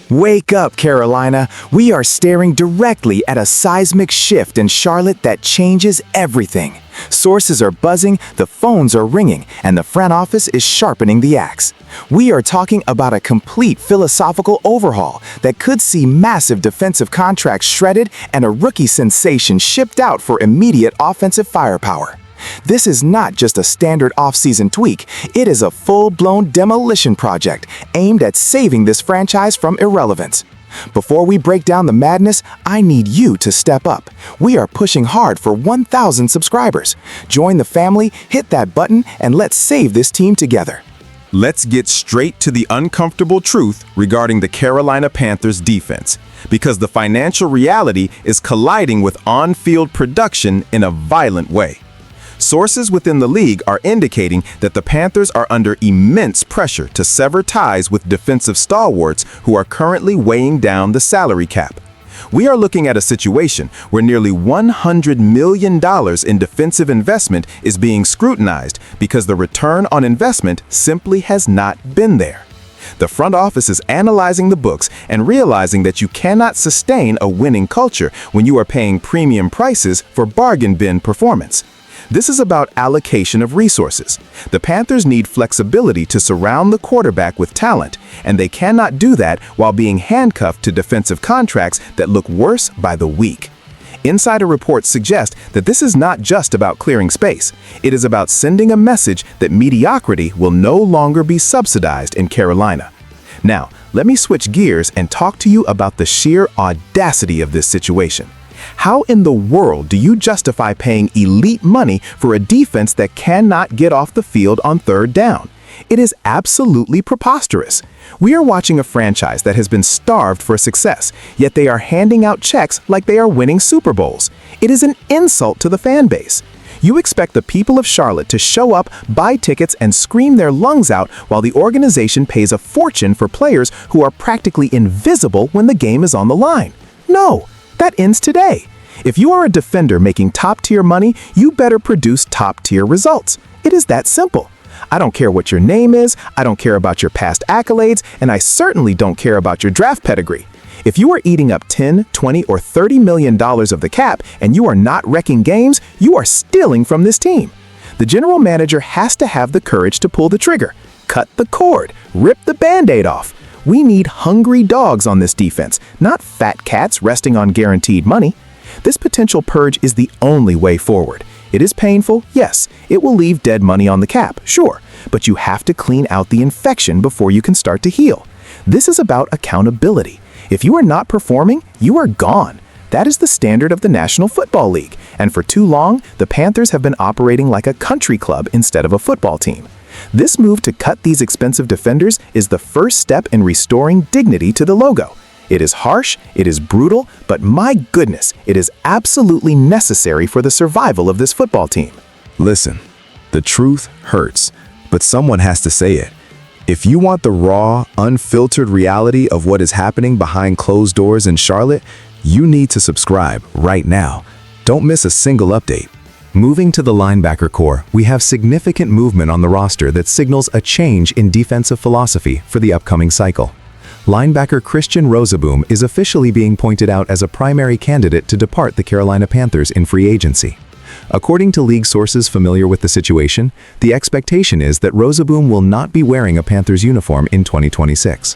Wake up, Carolina. We are staring directly at a seismic shift in Charlotte that changes everything. Sources are buzzing, the phones are ringing, and the front office is sharpening the axe. We are talking about a complete philosophical overhaul that could see massive defensive contracts shredded and a rookie sensation shipped out for immediate offensive firepower. This is not just a standard offseason tweak, it is a full-blown demolition project aimed at saving this franchise from irrelevance. Before we break down the madness, I need you to step up. We are pushing hard for 1,000 subscribers. Join the family, hit that button, and let's save this team together. Let's get straight to the uncomfortable truth regarding the Carolina Panthers defense, because the financial reality is colliding with on-field production in a violent way. Sources within the league are indicating that the Panthers are under immense pressure to sever ties with defensive stalwarts who are currently weighing down the salary cap. We are looking at a situation where nearly $100 million in defensive investment is being scrutinized because the return on investment simply has not been there. The front office is analyzing the books and realizing that you cannot sustain a winning culture when you are paying premium prices for bargain bin performance. This is about allocation of resources. The Panthers need flexibility to surround the quarterback with talent, and they cannot do that while being handcuffed to defensive contracts that look worse by the week. Insider reports suggest that this is not just about clearing space. It is about sending a message that mediocrity will no longer be subsidized in Carolina. Now, let me switch gears and talk to you about the sheer audacity of this situation. How in the world do you justify paying elite money for a defense that cannot get off the field on third down? It is absolutely preposterous. We are watching a franchise that has been starved for success, yet they are handing out checks like they are winning Super Bowls. It is an insult to the fan base. You expect the people of Charlotte to show up, buy tickets, and scream their lungs out while the organization pays a fortune for players who are practically invisible when the game is on the line. No. That ends today. If you are a defender making top-tier money, you better produce top-tier results. It is that simple. I don't care what your name is, I don't care about your past accolades, and I certainly don't care about your draft pedigree. If you are eating up $10, $20, or $30 million of the cap and you are not wrecking games, you are stealing from this team. The general manager has to have the courage to pull the trigger, cut the cord, rip the Band-Aid off. We need hungry dogs on this defense, not fat cats resting on guaranteed money. This potential purge is the only way forward. It is painful, yes. It will leave dead money on the cap, sure. But you have to clean out the infection before you can start to heal. This is about accountability. If you are not performing, you are gone. That is the standard of the National Football League. And for too long, the Panthers have been operating like a country club instead of a football team. This move to cut these expensive defenders is the first step in restoring dignity to the logo. It is harsh, it is brutal, but my goodness, it is absolutely necessary for the survival of this football team. Listen, the truth hurts, but someone has to say it. If you want the raw, unfiltered reality of what is happening behind closed doors in Charlotte, you need to subscribe right now. Don't miss a single update. Moving to the linebacker core, we have significant movement on the roster that signals a change in defensive philosophy for the upcoming cycle. Linebacker Christian Rozeboom is officially being pointed out as a primary candidate to depart the Carolina Panthers in free agency. According to league sources familiar with the situation, the expectation is that Rozeboom will not be wearing a Panthers uniform in 2026.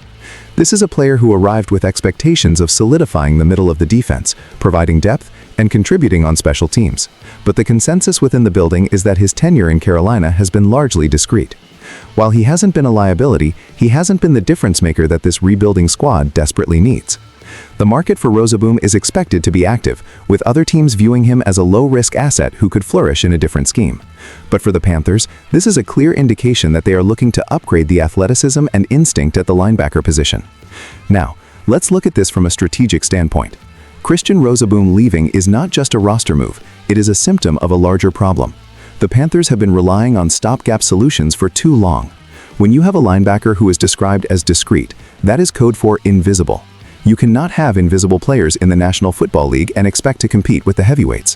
This is a player who arrived with expectations of solidifying the middle of the defense, providing depth, and contributing on special teams. But the consensus within the building is that his tenure in Carolina has been largely discreet. While he hasn't been a liability, he hasn't been the difference maker that this rebuilding squad desperately needs. The market for Rozeboom is expected to be active, with other teams viewing him as a low-risk asset who could flourish in a different scheme. But for the Panthers, this is a clear indication that they are looking to upgrade the athleticism and instinct at the linebacker position. Now, let's look at this from a strategic standpoint. Christian Rozeboom leaving is not just a roster move, it is a symptom of a larger problem. The Panthers have been relying on stopgap solutions for too long. When you have a linebacker who is described as discreet, that is code for invisible. You cannot have invisible players in the National Football League and expect to compete with the heavyweights.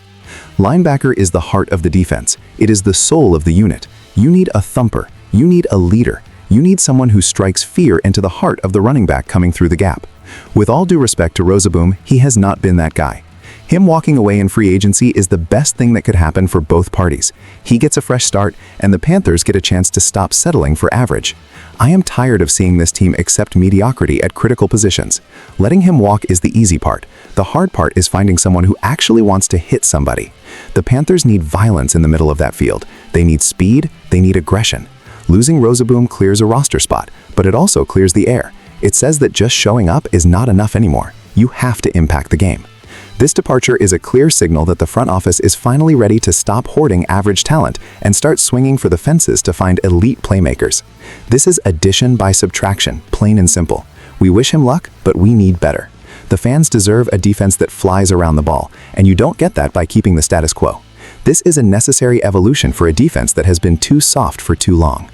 Linebacker is the heart of the defense. It is the soul of the unit. You need a thumper. You need a leader. You need someone who strikes fear into the heart of the running back coming through the gap. With all due respect to Rosaboom, he has not been that guy. Him walking away in free agency is the best thing that could happen for both parties. He gets a fresh start, and the Panthers get a chance to stop settling for average. I am tired of seeing this team accept mediocrity at critical positions. Letting him walk is the easy part. The hard part is finding someone who actually wants to hit somebody. The Panthers need violence in the middle of that field. They need speed, they need aggression. Losing Rosaboom clears a roster spot, but it also clears the air. It says that just showing up is not enough anymore. You have to impact the game. This departure is a clear signal that the front office is finally ready to stop hoarding average talent and start swinging for the fences to find elite playmakers. This is addition by subtraction, plain and simple. We wish him luck, but we need better. The fans deserve a defense that flies around the ball, and you don't get that by keeping the status quo. This is a necessary evolution for a defense that has been too soft for too long.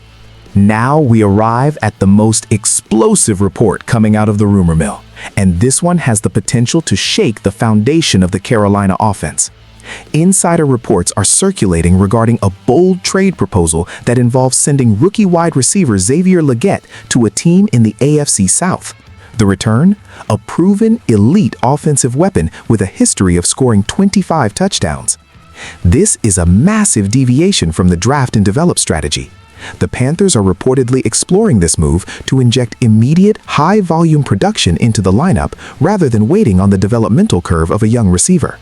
Now we arrive at the most explosive report coming out of the rumor mill, and this one has the potential to shake the foundation of the Carolina offense. Insider reports are circulating regarding a bold trade proposal that involves sending rookie wide receiver Xavier Legette to a team in the AFC South. The return? A proven elite offensive weapon with a history of scoring 25 touchdowns. This is a massive deviation from the draft and develop strategy. The Panthers are reportedly exploring this move to inject immediate, high-volume production into the lineup rather than waiting on the developmental curve of a young receiver.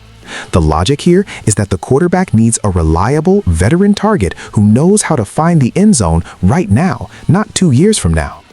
The logic here is that the quarterback needs a reliable, veteran target who knows how to find the end zone right now, not 2 years from now.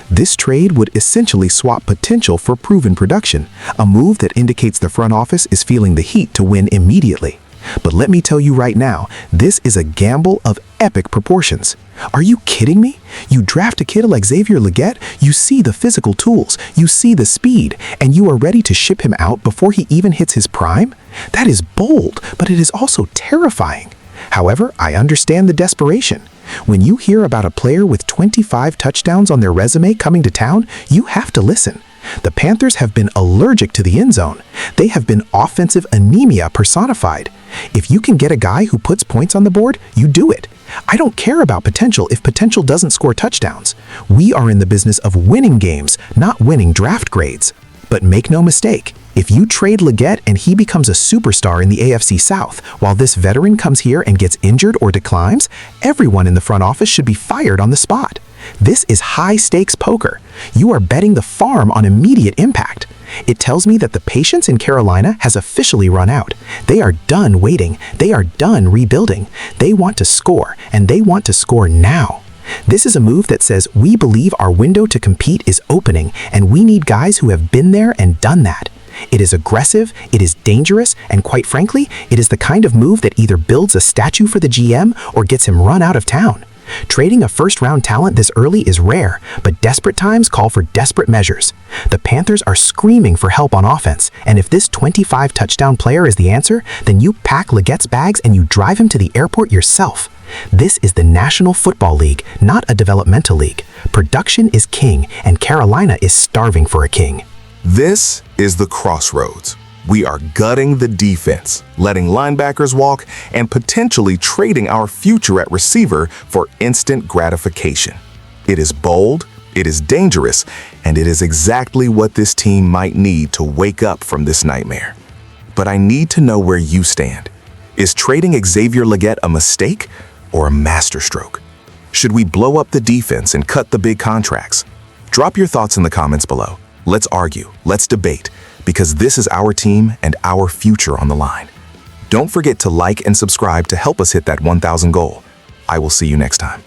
This trade would essentially swap potential for proven production, a move that indicates the front office is feeling the heat to win immediately. But let me tell you right now, this is a gamble of epic proportions. Are you kidding me? You draft a kid like Xavier Legette, you see the physical tools, you see the speed, and you are ready to ship him out before he even hits his prime? That is bold, but it is also terrifying. However, I understand the desperation. When you hear about a player with 25 touchdowns on their resume coming to town, you have to listen. The Panthers have been allergic to the end zone. They have been offensive anemia personified. If you can get a guy who puts points on the board, you do it. I don't care about potential if potential doesn't score touchdowns. We are in the business of winning games, not winning draft grades. But make no mistake, if you trade Legette and he becomes a superstar in the AFC South, while this veteran comes here and gets injured or declines, everyone in the front office should be fired on the spot. This is high-stakes poker. You are betting the farm on immediate impact. It tells me that the patience in Carolina has officially run out. They are done waiting. They are done rebuilding. They want to score, and they want to score now. This is a move that says we believe our window to compete is opening, and we need guys who have been there and done that. It is aggressive, it is dangerous, and quite frankly, it is the kind of move that either builds a statue for the GM or gets him run out of town. Trading a first-round talent this early is rare, but desperate times call for desperate measures. The Panthers are screaming for help on offense, and if this 25-touchdown player is the answer, then you pack Legette's bags and you drive him to the airport yourself. This is the National Football League, not a developmental league. Production is king, and Carolina is starving for a king. This is the crossroads. We are gutting the defense, letting linebackers walk, and potentially trading our future at receiver for instant gratification. It is bold, it is dangerous, and it is exactly what this team might need to wake up from this nightmare. But I need to know where you stand. Is trading Xavier Legette a mistake or a masterstroke? Should we blow up the defense and cut the big contracts? Drop your thoughts in the comments below. Let's argue, let's debate, because this is our team and our future on the line. Don't forget to like and subscribe to help us hit that 1,000 goal. I will see you next time.